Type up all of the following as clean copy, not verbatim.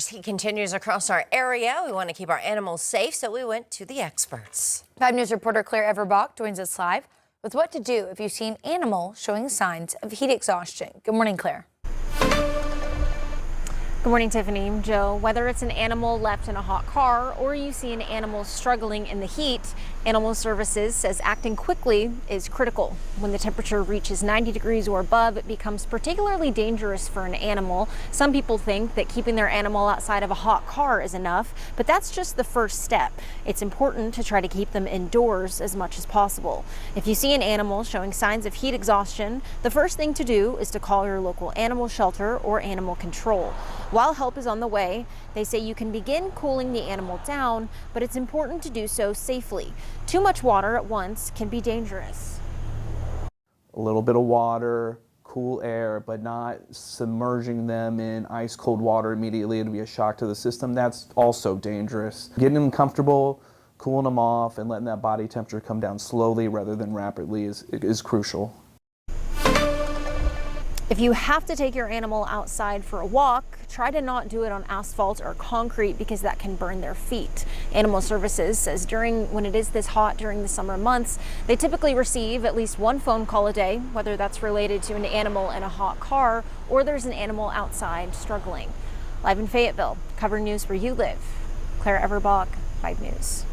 He continues across our area. We want to keep our animals safe, so we went to the experts. 5 News reporter Claire Everbach joins us live with what to do if you see an animal showing signs of heat exhaustion. Good morning, Claire. Good morning, Tiffany. Joe, whether it's an animal left in a hot car or you see an animal struggling in the heat, Animal Services says acting quickly is critical. When the temperature reaches 90 degrees or above, it becomes particularly dangerous for an animal. Some people think that keeping their animal outside of a hot car is enough, but that's just the first step. It's important to try to keep them indoors as much as possible. If you see an animal showing signs of heat exhaustion, the first thing to do is to call your local animal shelter or animal control. While help is on the way, they say you can begin cooling the animal down, but it's important to do so safely. Too much water at once can be dangerous. A little bit of water, cool air, but not submerging them in ice cold water immediately. It'll be a shock to the system. That's also dangerous. Getting them comfortable, cooling them off, and letting that body temperature come down slowly rather than rapidly is crucial. If you have to take your animal outside for a walk, try to not do it on asphalt or concrete because that can burn their feet. Animal Services says when it is this hot during the summer months, they typically receive at least one phone call a day, whether that's related to an animal in a hot car or there's an animal outside struggling. Live in Fayetteville, covering news where you live, Claire Everbach, 5 News.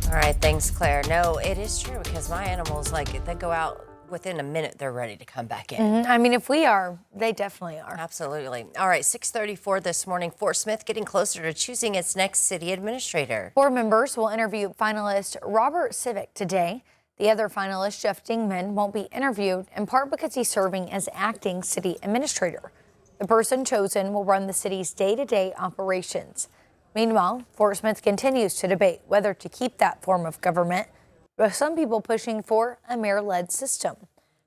All right, thanks, Claire. No, it is true because my animals, they go out within a minute, they're ready to come back in. I mean, if we are, they definitely are. Absolutely. All right, 6:34 this morning. Fort Smith getting closer to choosing its next city administrator. Board members will interview finalist Robert Civic today. The other finalist, Jeff Dingman, won't be interviewed, in part because he's serving as acting city administrator. The person chosen will run the city's day-to-day operations. Meanwhile, Fort Smith continues to debate whether to keep that form of government, with some people pushing for a mayor-led system.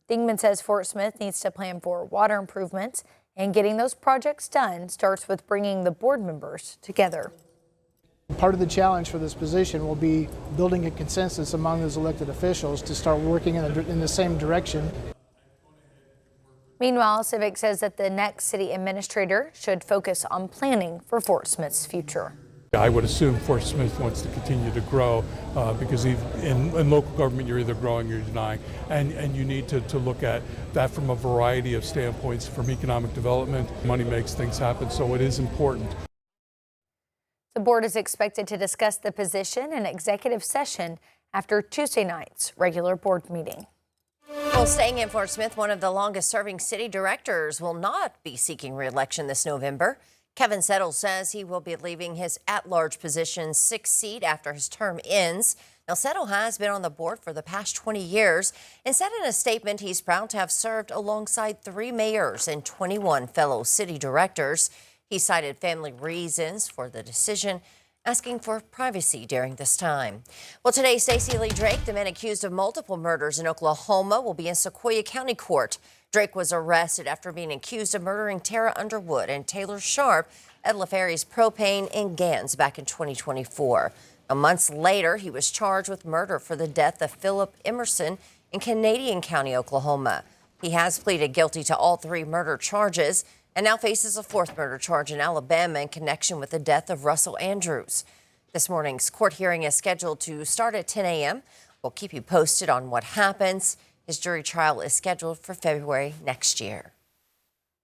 Dingman says Fort Smith needs to plan for water improvements, and getting those projects done starts with bringing the board members together. Part of the challenge for this position will be building a consensus among those elected officials to start working in the same direction. Meanwhile, Civic says that the next city administrator should focus on planning for Fort Smith's future. I would assume Fort Smith wants to continue to grow because in local government you're either growing or you're denying, and you need to look at that from a variety of standpoints. From economic development, money makes things happen, so it is important. The board is expected to discuss the position in executive session after Tuesday night's regular board meeting. Well, staying in Fort Smith, one of the longest serving city directors will not be seeking re-election this November. Kevin Settle says he will be leaving his at-large position's 6th seat after his term ends. Now, Settle has been on the board for the past 20 years and said in a statement he's proud to have served alongside 3 mayors and 21 fellow city directors. He cited family reasons for the decision, asking for privacy during this time. Well, today, Stacey Lee Drake, the man accused of multiple murders in Oklahoma, will be in Sequoyah County Court. Drake was arrested after being accused of murdering Tara Underwood and Taylor Sharp at LaFerry's Propane in Gans back in 2024. Months later, he was charged with murder for the death of Philip Emerson in Canadian County, Oklahoma. He has pleaded guilty to all 3 murder charges and now faces a 4th murder charge in Alabama in connection with the death of Russell Andrews. This morning's court hearing is scheduled to start at 10 a.m. We'll keep you posted on what happens. His jury trial is scheduled for February next year.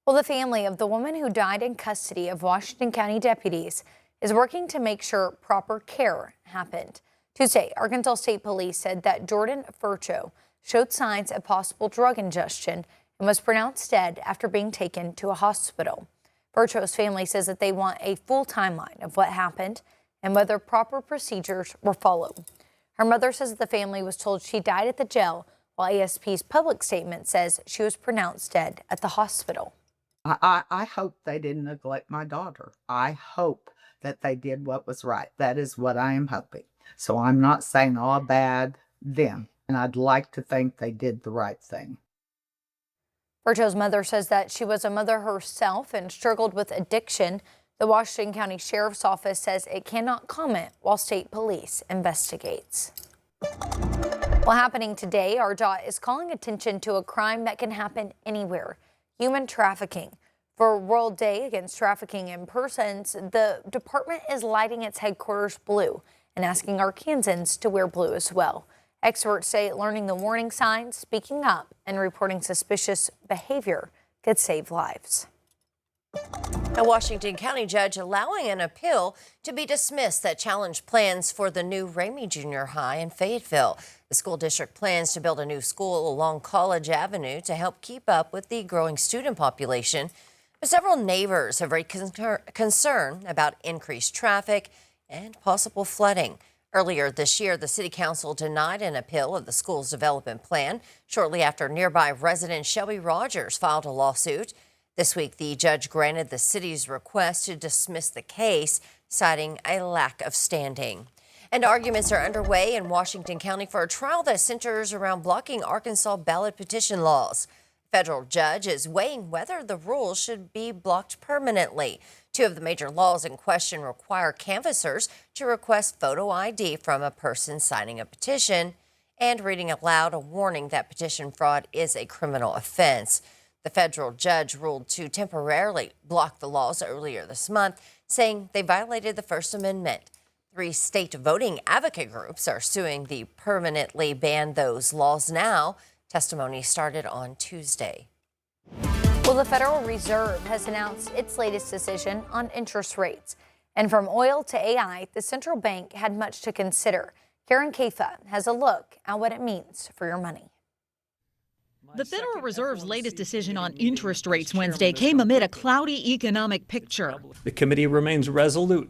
Well, the family of the woman who died in custody of Washington County deputies is working to make sure proper care happened. Tuesday, Arkansas State Police said that Jordan Furcho showed signs of possible drug ingestion and was pronounced dead after being taken to a hospital. Furcho's family says that they want a full timeline of what happened and whether proper procedures were followed. Her mother says that the family was told she died at the jail, while ASP's public statement says she was pronounced dead at the hospital. I hope they didn't neglect my daughter. I hope that they did what was right. That is what I am hoping. So I'm not saying all bad them, and I'd like to think they did the right thing. Furcho's mother says that she was a mother herself and struggled with addiction. The Washington County Sheriff's Office says it cannot comment while state police investigates. Well, happening today, our dot is calling attention to a crime that can happen anywhere: human trafficking. For World Day Against Trafficking in Persons, the department is lighting its headquarters blue and asking Arkansans to wear blue as well. Experts say learning the warning signs, speaking up, and reporting suspicious behavior could save lives. A Washington County judge allowing an appeal to be dismissed that challenged plans for the new Ramey Junior High in Fayetteville. The school district plans to build a new school along College Avenue to help keep up with the growing student population. But several neighbors have raised concern about increased traffic and possible flooding. Earlier this year, the city council denied an appeal of the school's development plan shortly after nearby resident Shelby Rogers filed a lawsuit. This week, the judge granted the city's request to dismiss the case, citing a lack of standing. And arguments are underway in Washington County for a trial that centers around blocking Arkansas ballot petition laws. A federal judge is weighing whether the rules should be blocked permanently. Two of the major laws in question require canvassers to request photo ID from a person signing a petition and reading aloud a warning that petition fraud is a criminal offense. The federal judge ruled to temporarily block the laws earlier this month, saying they violated the First Amendment. 3 state voting advocate groups are suing to permanently ban those laws now. Testimony started on Tuesday. Well, the Federal Reserve has announced its latest decision on interest rates. And from oil to AI, the central bank had much to consider. Karen Kafa has a look at what it means for your money. The Federal Reserve's latest decision on interest rates Wednesday came amid a cloudy economic picture. The committee remains resolute.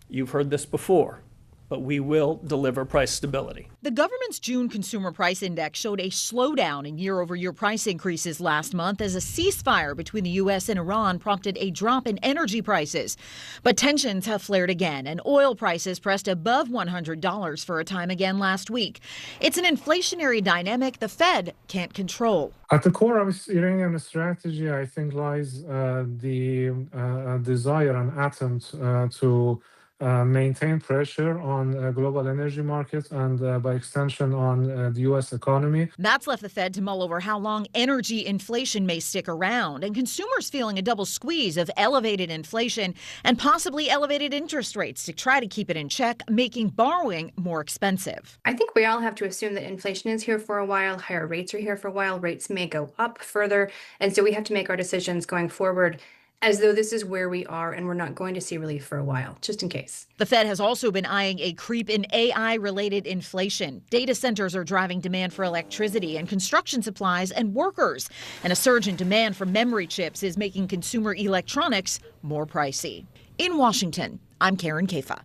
You've heard this before, but we will deliver price stability. The government's June Consumer Price Index showed a slowdown in year-over-year price increases last month as a ceasefire between the U.S. and Iran prompted a drop in energy prices. But tensions have flared again, and oil prices pressed above $100 for a time again last week. It's an inflationary dynamic the Fed can't control. At the core of Iranian strategy, I think, lies the desire and attempt to maintain pressure on global energy markets and by extension on the U.S. economy. That's left the Fed to mull over how long energy inflation may stick around, and consumers feeling a double squeeze of elevated inflation and possibly elevated interest rates to try to keep it in check, making borrowing more expensive. I think we all have to assume that inflation is here for a while, higher rates are here for a while, rates may go up further, and so we have to make our decisions going forward as though this is where we are and we're not going to see relief for a while, just in case. The Fed has also been eyeing a creep in AI-related inflation. Data centers are driving demand for electricity and construction supplies and workers. And a surge in demand for memory chips is making consumer electronics more pricey. In Washington, I'm Karen Kafa.